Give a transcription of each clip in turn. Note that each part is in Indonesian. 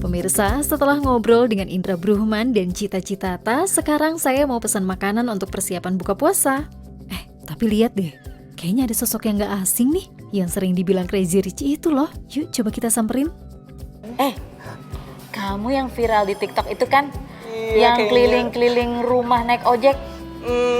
Pemirsa, setelah ngobrol dengan Indra Bruhman dan Cita Citata, sekarang saya mau pesan makanan untuk persiapan buka puasa. Tapi lihat deh, kayaknya ada sosok yang gak asing nih, yang sering dibilang Crazy Rich itu loh. Yuk coba kita samperin. Kamu yang viral di TikTok itu kan? Iya, yang keliling-keliling rumah naik ojek,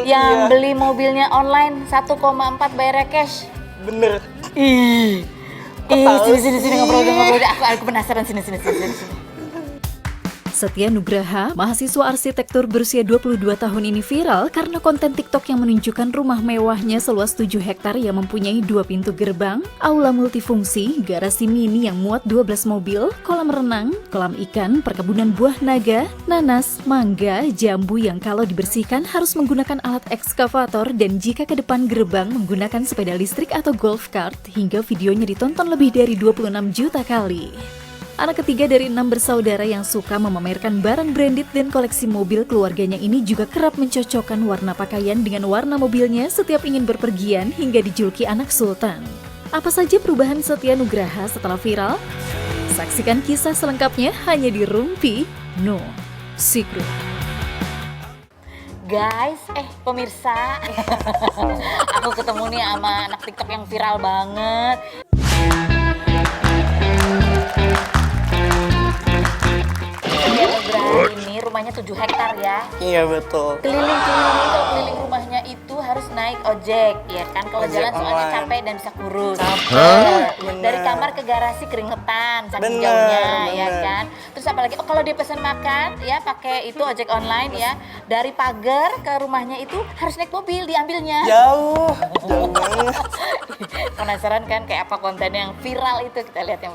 yang iya. beli mobilnya online 1,4 bayar cash. Bener. Ih, tahu sini sih? ngobrol. Aku penasaran sini. Setia Nugraha, mahasiswa arsitektur berusia 22 tahun ini viral karena konten TikTok yang menunjukkan rumah mewahnya seluas 7 hektar yang mempunyai 2 pintu gerbang, aula multifungsi, garasi mini yang muat 12 mobil, kolam renang, kolam ikan, perkebunan buah naga, nanas, mangga, jambu yang kalau dibersihkan harus menggunakan alat ekskavator, dan jika ke depan gerbang menggunakan sepeda listrik atau golf cart, hingga videonya ditonton lebih dari 26 juta kali. Anak ketiga dari 6 bersaudara yang suka memamerkan barang branded dan koleksi mobil keluarganya ini juga kerap mencocokkan warna pakaian dengan warna mobilnya setiap ingin berpergian hingga dijuluki anak sultan. Apa saja perubahan Setia Nugraha setelah viral? Saksikan kisah selengkapnya hanya di Rumpi No Secret. Guys, pemirsa, aku ketemu nih sama anak TikTok yang viral banget. Ini rumahnya 7 hektar ya. Iya betul. Keliling rumahnya itu harus naik ojek, ya kan? Kalau Ojek jalan soalnya online. capek dan bisa kurus. Bener. Dari kamar ke garasi keringetan, saking Bener, jauhnya, ya bener. kan? Terus apalagi, kalau dia pesan makan, ya pakai itu ojek online ya. Dari pagar ke rumahnya itu harus naik mobil diambilnya. Jauh banget. Penasaran kan kayak apa konten yang viral itu? Kita lihat yang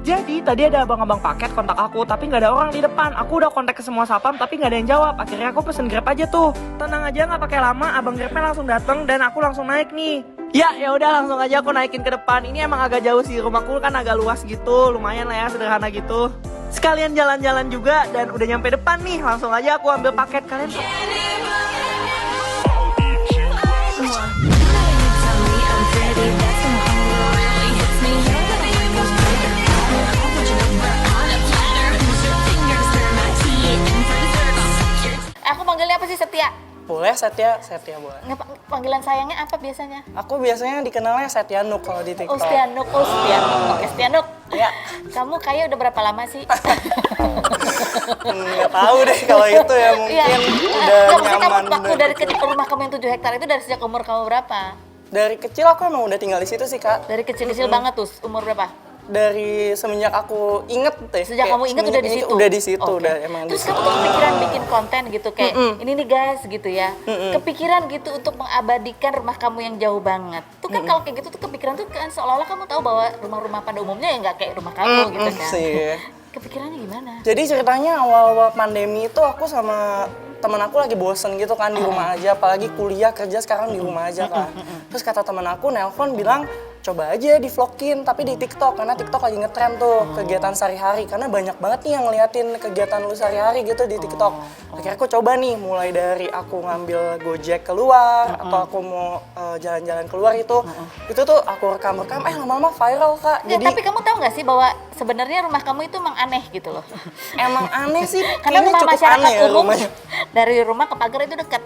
Jadi tadi ada abang-abang paket kontak aku, tapi nggak ada orang di depan. Aku udah kontak ke semua satpam, tapi nggak ada yang jawab. Akhirnya aku pesen Grab aja tuh. Tenang aja, nggak pakai lama. Abang Grabnya langsung dateng dan aku langsung naik nih. Ya udah langsung aja aku naikin ke depan. Ini emang agak jauh sih, rumahku kan agak luas gitu, lumayan lah ya, sederhana gitu. Sekalian jalan-jalan juga dan udah nyampe depan nih. Langsung aja aku ambil paket kalian tuh. aku manggilnya apa sih, Setia? Boleh Setia boleh. Panggilan sayangnya apa biasanya? Aku biasanya dikenalnya Setia Nuk kalau di TikTok. Stianuk. Oke, Stianuk. Ya. Kamu kayak udah berapa lama sih? Nggak tahu deh kalau itu ya, mungkin Iya. udah Nggak, maksudnya nyaman. waktu dari rumah kamu yang 7 hektar itu dari sejak umur kamu berapa? Dari kecil aku emang udah tinggal di situ sih Kak. Dari kecil-kecil banget tuh, umur berapa? Dari semenjak aku inget deh. Sejak kayak kamu ingat udah di situ? Udah di situ, Oke. udah emang Terus di kamu situ. tuh kepikiran bikin konten gitu kayak, ini nih guys gitu ya. Kepikiran gitu untuk mengabadikan rumah kamu yang jauh banget. Tuh kan kalau kayak gitu tuh kepikiran tuh kan seolah-olah kamu tahu bahwa rumah-rumah pada umumnya ya nggak kayak rumah kamu gitu kan. Sih. Kepikirannya gimana? Jadi ceritanya awal-awal pandemi itu aku sama teman aku lagi bosen gitu kan di rumah aja, apalagi kuliah kerja sekarang di rumah aja kan. Terus kata teman aku nelpon bilang coba aja di vlogin tapi di TikTok, karena TikTok lagi ngetren tuh kegiatan sehari-hari, karena banyak banget nih yang ngeliatin kegiatan lu sehari-hari gitu di TikTok. Akhirnya aku coba nih, mulai dari aku ngambil Gojek keluar atau aku mau jalan-jalan keluar itu tuh aku rekam-rekam, lama-lama viral Kak. Ya, Jadi tapi kamu tahu nggak sih bahwa sebenarnya rumah kamu itu emang aneh gitu loh. emang aneh sih, Karena kayaknya rumah cukup masyarakat aneh ya umum rumahnya. dari rumah ke pagar itu dekat.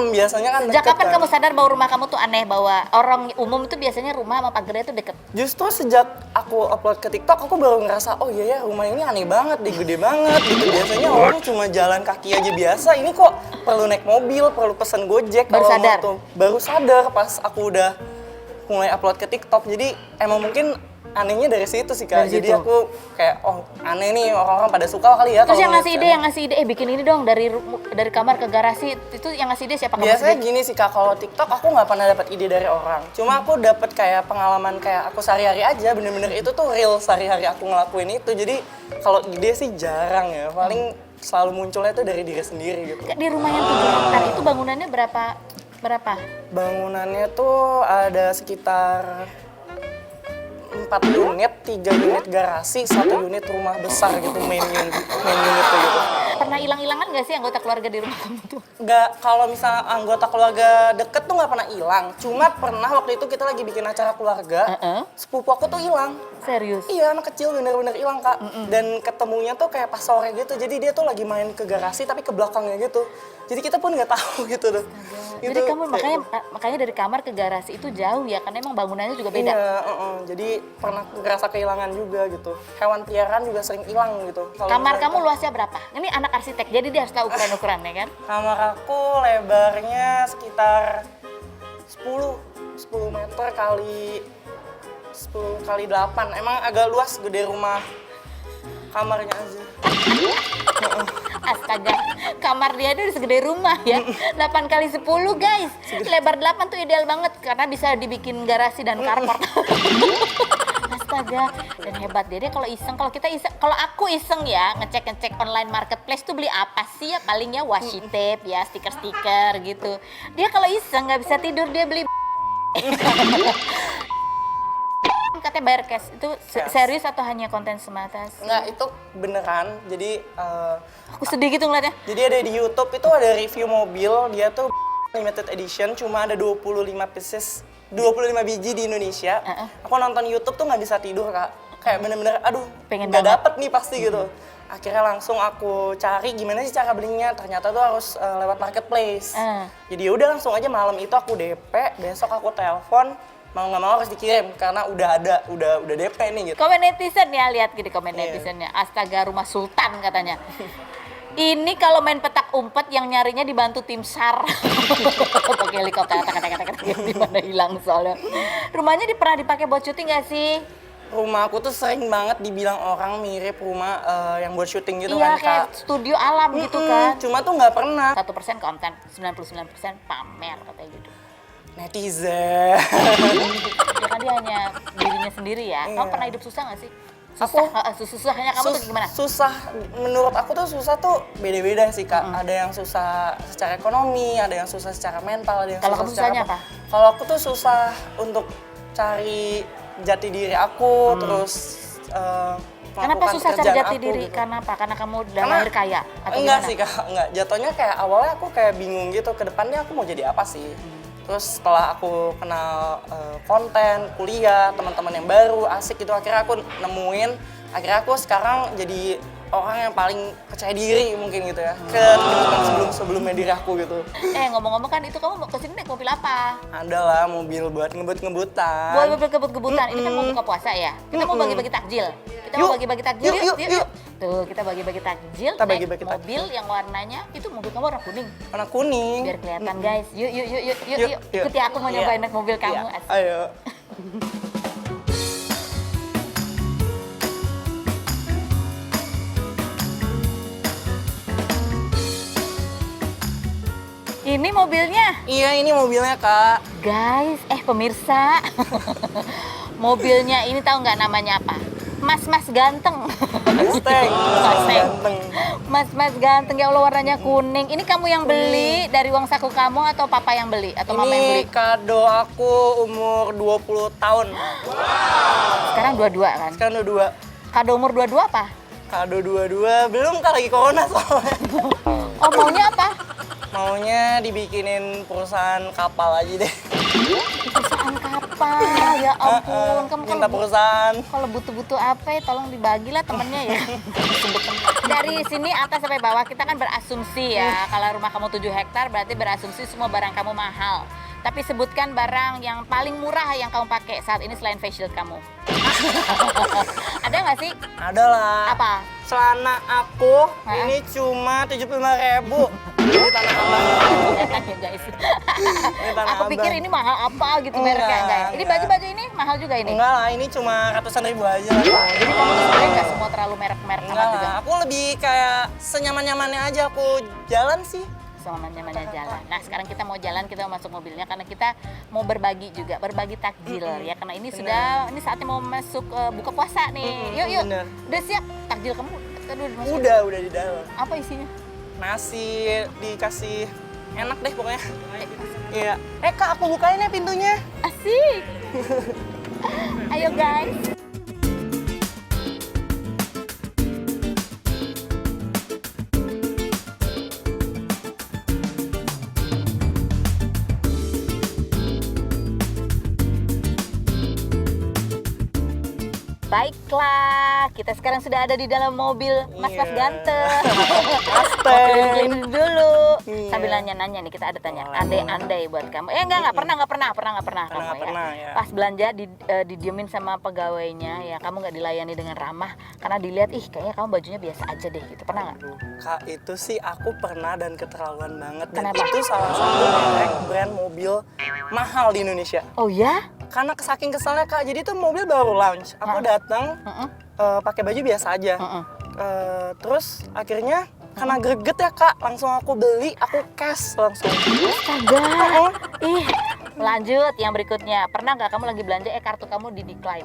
Biasanya kan Sejak deket kapan kan. kamu sadar bahwa rumah kamu tuh aneh, bahwa orang umum itu biasanya rumah sama pagarnya itu deket? Justru sejak aku upload ke TikTok, aku baru ngerasa, oh iya ya rumah ini aneh banget deh, gede banget gitu. Biasanya orang cuma jalan kaki aja biasa, ini kok perlu naik mobil, perlu pesen Gojek. Baru kalau sadar? mau tuh. Baru sadar pas aku udah mulai upload ke TikTok. Jadi emang mungkin anehnya dari situ sih Kak. Dari Jadi situ. aku kayak, oh aneh nih, orang-orang pada suka kali ya. Terus kalau yang ngasih ngeliat ide, bikin ini dong dari kamar ke garasi, itu yang ngasih ide siapa? Kamu Biasanya sendiri? gini sih Kak, kalau TikTok aku nggak pernah dapat ide dari orang. Cuma aku dapat kayak pengalaman kayak aku sehari-hari aja, bener-bener itu tuh real sehari-hari aku ngelakuin itu. Jadi kalau ide sih jarang ya, paling selalu munculnya tuh dari diri sendiri gitu. Di rumah yang 7 hektar itu bangunannya berapa Berapa? Bangunannya tuh ada sekitar 4 unit, 3 unit garasi, 1 unit rumah besar gitu, main unit tuh gitu. Pernah hilang-hilangan nggak sih anggota keluarga di rumah kamu tuh? Nggak, kalau misalnya anggota keluarga deket tuh nggak pernah hilang. Cuma pernah waktu itu kita lagi bikin acara keluarga, sepupu aku tuh hilang. Serius? Iya, anak kecil bener-bener hilang, Kak. Dan ketemunya tuh kayak pas sore gitu. Jadi dia tuh lagi main ke garasi tapi ke belakangnya gitu. Jadi kita pun nggak tahu gitu tuh. Jadi kamu makanya dari kamar ke garasi itu jauh ya, karena emang bangunannya juga beda. Iya, jadi pernah ngerasa kehilangan juga gitu. Hewan peliharaan juga sering hilang gitu. Kamar kamu luasnya berapa? Ini anak arsitek, jadi dia harus tahu ukuran-ukurannya kan? Kamar aku lebarnya sekitar 10 meter kali 10 kali 8. Emang agak luas, gede rumah kamarnya aja. Astaga, kamar dia itu udah segede rumah ya. 8 kali 10 guys. Lebar 8 tuh ideal banget karena bisa dibikin garasi dan carport. Astaga, dan hebat dia kalau iseng, kalau aku iseng ya ngecek online marketplace tuh beli apa sih ya, palingnya washi tape ya, stiker-stiker gitu. Dia kalau iseng nggak bisa tidur dia beli katanya bayar cash. Itu serius atau hanya konten semata sih? Enggak, itu beneran. Jadi Aku sedih gitu ngeliatnya. jadi ada di YouTube itu ada review mobil, dia tuh limited edition, cuma ada 25 pieces, 25 biji di Indonesia. Aku nonton YouTube tuh nggak bisa tidur, Kak. Kayak bener-bener, aduh, Pengen nggak banget. dapet nih pasti gitu. Akhirnya langsung aku cari gimana sih cara belinya. Ternyata tuh harus lewat marketplace. Jadi udah langsung aja malam itu aku DP, besok aku telepon, mau nggak mau harus dikirim karena udah ada, udah DP nih gitu. Komen netizen ya, lihat gini komen netizennya. Astaga, rumah sultan katanya. Ini kalau main petak umpet yang nyarinya dibantu tim SAR. Pakai helikopter, di mana hilang soalnya. Rumahnya pernah dipakai buat syuting nggak sih? Rumah aku tuh sering banget dibilang orang mirip rumah yang buat syuting gitu Iya, kan, kayak Kak. studio alam gitu kan. Cuma tuh nggak pernah. 1% konten, 99% pamer katanya gitu. Netizen. Ya kan dia hanya dirinya sendiri ya. Kamu Iya. pernah hidup susah nggak sih? Susahnya kamu tuh gimana? Susah, menurut aku tuh susah tuh beda-beda sih, Kak. Ada yang susah secara ekonomi, ada yang susah secara mental, ada yang Kalau susah kamu secara susahnya apa? Kalau aku tuh susah untuk cari jati diri aku, terus Kenapa melakukan susah cari pekerjaan jati aku diri? gitu. Karena apa? Karena kamu udah Karena- lahir kaya? Atau Enggak gimana? sih, Kak, enggak. Jatuhnya kayak awalnya aku kayak bingung gitu, ke depannya aku mau jadi apa sih. Terus setelah aku kenal konten, kuliah, teman-teman yang baru, asik gitu, akhirnya aku nemuin, akhirnya aku sekarang jadi orang yang paling percaya diri mungkin gitu ya, ke teman-teman sebelumnya diri aku gitu. Ngomong-ngomong kan itu kamu mau kesini naik mobil apa? Ada lah mobil buat ngebut-ngebutan. Buat mobil kebut-kebutan, ini kan mau buka puasa ya. Kita mau bagi-bagi takjil. Kita mau Yuk. bagi-bagi takjil, Yuk. Tuh, kita bagi-bagi takjil, Kita naik bagi-bagi takjil. mobil yang warnanya, itu mobil kamu warna kuning. Warna kuning. Biar kelihatan guys. Yuk. Yuk. Ikuti aku mau Iya. nyobain naik mobil kamu. Iya. Asik. Ayo. Ini mobilnya. Iya, ini mobilnya, Kak. Guys, pemirsa. Mobilnya ini tahu nggak namanya apa? Mas-mas ganteng. Mustang. Mustang. Ganteng. Mas-mas ganteng, ya Allah warnanya kuning. Ini kamu yang beli dari uang saku kamu atau papa yang beli? Atau mama yang beli? Ini kado aku umur 20 tahun. Sekarang dua-dua kan? Sekarang udah 2. Kado umur dua-dua apa? Kado 22, belum Kak, lagi corona soalnya. Oh, maunya apa? Maunya dibikinin perusahaan kapal aja deh. Perusahaan kapal, ya ampun. Kamu Minta perusahaan. kalau butuh-butuh apa ya tolong dibagilah temennya ya. Dari sini atas sampai bawah kita kan berasumsi ya, kalau rumah kamu 7 hektar berarti berasumsi semua barang kamu mahal. Tapi sebutkan barang yang paling murah yang kamu pakai saat ini selain face shield kamu. Ada nggak sih? Ada lah. Apa? Celana aku Hah? ini cuma 75.000. Ini Tanah Abang. Enak ya guys. Tanah Aku pikir Abang. ini mahal apa gitu mereknya Enggak, enggak ya? Ini enggak. baju-baju ini mahal juga ini? Enggak lah, ini cuma ratusan ribu aja lah, Kak. Jadi kamu tuh sebenarnya nggak semua terlalu merek-merek Enggak amat juga? lah, aku lebih kayak senyaman-nyamannya aja aku jalan sih. Sama namanya jalan. Nah sekarang kita mau jalan, kita mau masuk mobilnya karena kita mau berbagi juga, berbagi takjil ya. Karena ini ini saatnya mau masuk buka puasa nih. Yuk. bener. Udah siap takjil kamu? Aduh, dimasukin. Udah di dalam. Apa isinya? Nasi dikasih enak deh pokoknya. Iya. Kak, aku bukain ya pintunya. Asik. Ayo guys. Baiklah, kita sekarang sudah ada di dalam mobil Mas-mas Iya. ganteng. Mas Mau Teng. keliling-keliling dulu. Iya. Sambil nanya-nanya nih, kita ada tanya. Boleh, Andai-andai buat kamu. Enggak pernah kamu ya. pernah, ya. Pas belanja didiemin sama pegawainya ya, kamu nggak dilayani dengan ramah karena dilihat kayaknya kamu bajunya biasa aja deh gitu. Pernah nggak? Kak, itu sih aku pernah dan keterlaluan banget. Dan Kenapa? itu salah satu merek brand mobil mahal di Indonesia. Oh ya? Karena saking keselnya Kak, jadi tuh mobil baru launch. Aku datang pakai baju biasa aja. Terus akhirnya karena greget ya Kak, langsung aku beli, aku cash langsung. Astaga. Lanjut yang berikutnya. Pernah nggak kamu lagi belanja kartu kamu di decline?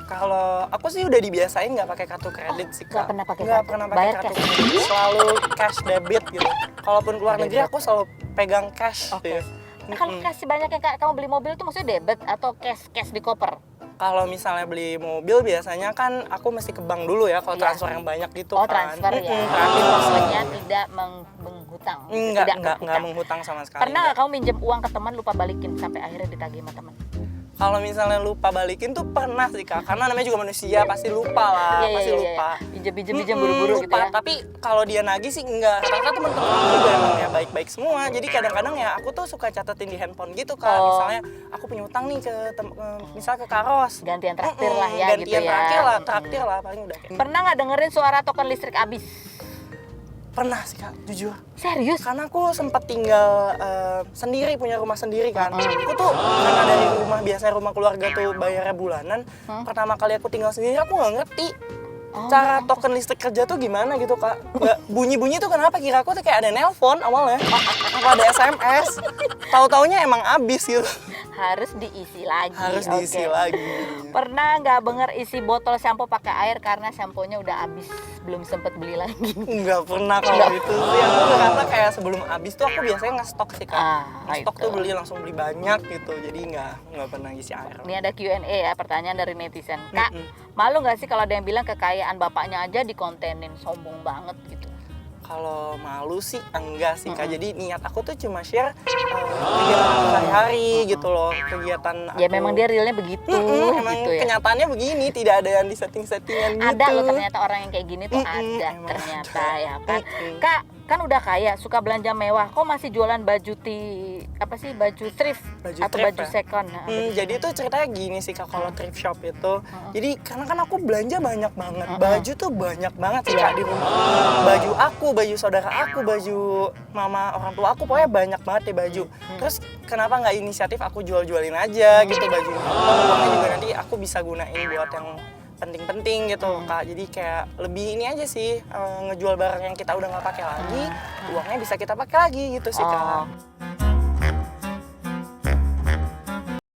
Kalau aku sih udah dibiasain nggak pakai kartu kredit sih nggak Kak. pernah pakai Nggak kartu. pernah pakai Bayar kartu cash? kredit. Selalu cash debit gitu. Kalaupun keluar negeri Debit. aku selalu pegang cash. Oke. gitu. Nah, kalau kasih banyak yang kamu beli mobil itu maksudnya debit atau cash di koper? Kalau misalnya beli mobil biasanya kan aku mesti ke bank dulu ya kalau Iya. transfer yang banyak gitu Oh, kan. transfer ya. Terakhir langsung. Maksudnya tidak menghutang. Enggak berhutang. menghutang sama sekali. Pernah nggak kamu minjem uang ke teman lupa balikin sampai akhirnya ditagih sama teman? Kalau misalnya lupa balikin tuh pernah sih Kak, karena namanya juga manusia pasti lupa lah, pasti lupa. Pinjem buru-buru gitu lupa. ya. Tapi kalau dia nagih sih enggak, rata-rata teman-teman aku juga emang ya baik-baik semua. Jadi kadang-kadang ya aku tuh suka catetin di handphone gitu Kak. Oh. Misalnya aku punya utang nih misalnya ke Karos. Gantian traktir lah ya gitu gantian ya. traktir lah paling udah. Pernah nggak dengerin suara token listrik habis? Pernah sih Kak, jujur. Serius? Karena aku sempat tinggal sendiri, punya rumah sendiri kan. Aku tuh karena dari rumah, biasanya rumah keluarga tuh bayarnya bulanan. Pertama kali aku tinggal sendiri aku nggak ngerti cara token listrik kerja tuh gimana gitu Kak. Nggak bunyi-bunyi tuh kenapa, kira aku tuh kayak ada nelpon awalnya. Apa ada SMS. Tahu-taunya emang habis gitu. Harus diisi lagi. Harus diisi Oke. lagi. Pernah nggak benger isi botol shampoo pakai air karena shampoo-nya udah habis, belum sempet beli lagi? Nggak pernah kalau itu sih. Aku ngerasa kayak sebelum habis tuh aku biasanya nge-stok sih Kak. Nge-stok itu. tuh beli langsung beli banyak gitu. Jadi nggak pernah ngisi air. Ini ada Q&A ya, pertanyaan dari netizen. Kak, malu nggak sih kalau ada yang bilang kekayaan bapaknya aja dikontenin, sombong banget gitu? Kalau malu sih enggak sih Kak. Jadi niat aku tuh cuma share kegiatan sehari-hari gitu loh. Kegiatan Ya aku. memang dia realnya begitu emang gitu ya. kenyataannya begini, tidak ada yang disetting-settingan gitu. Ada loh ternyata orang yang kayak gini tuh ada emang ternyata ya kan. Kak, kan udah kaya, suka belanja mewah, kok masih jualan baju baju thrift Baju atau thrift baju ya? second? Jadi itu ceritanya gini sih Kak, kalau thrift shop itu. Jadi karena kan aku belanja banyak banget. Baju tuh banyak banget sih Kak di rumah. Baju aku, baju saudara aku, baju mama orang tua aku, pokoknya banyak banget deh baju. Terus kenapa nggak inisiatif aku jual-jualin aja gitu baju. Uangnya juga nanti aku bisa gunain buat yang penting-penting gitu Kak. Jadi kayak lebih ini aja sih, ngejual barang yang kita udah nggak pakai lagi, uangnya bisa kita pakai lagi gitu sih Kak.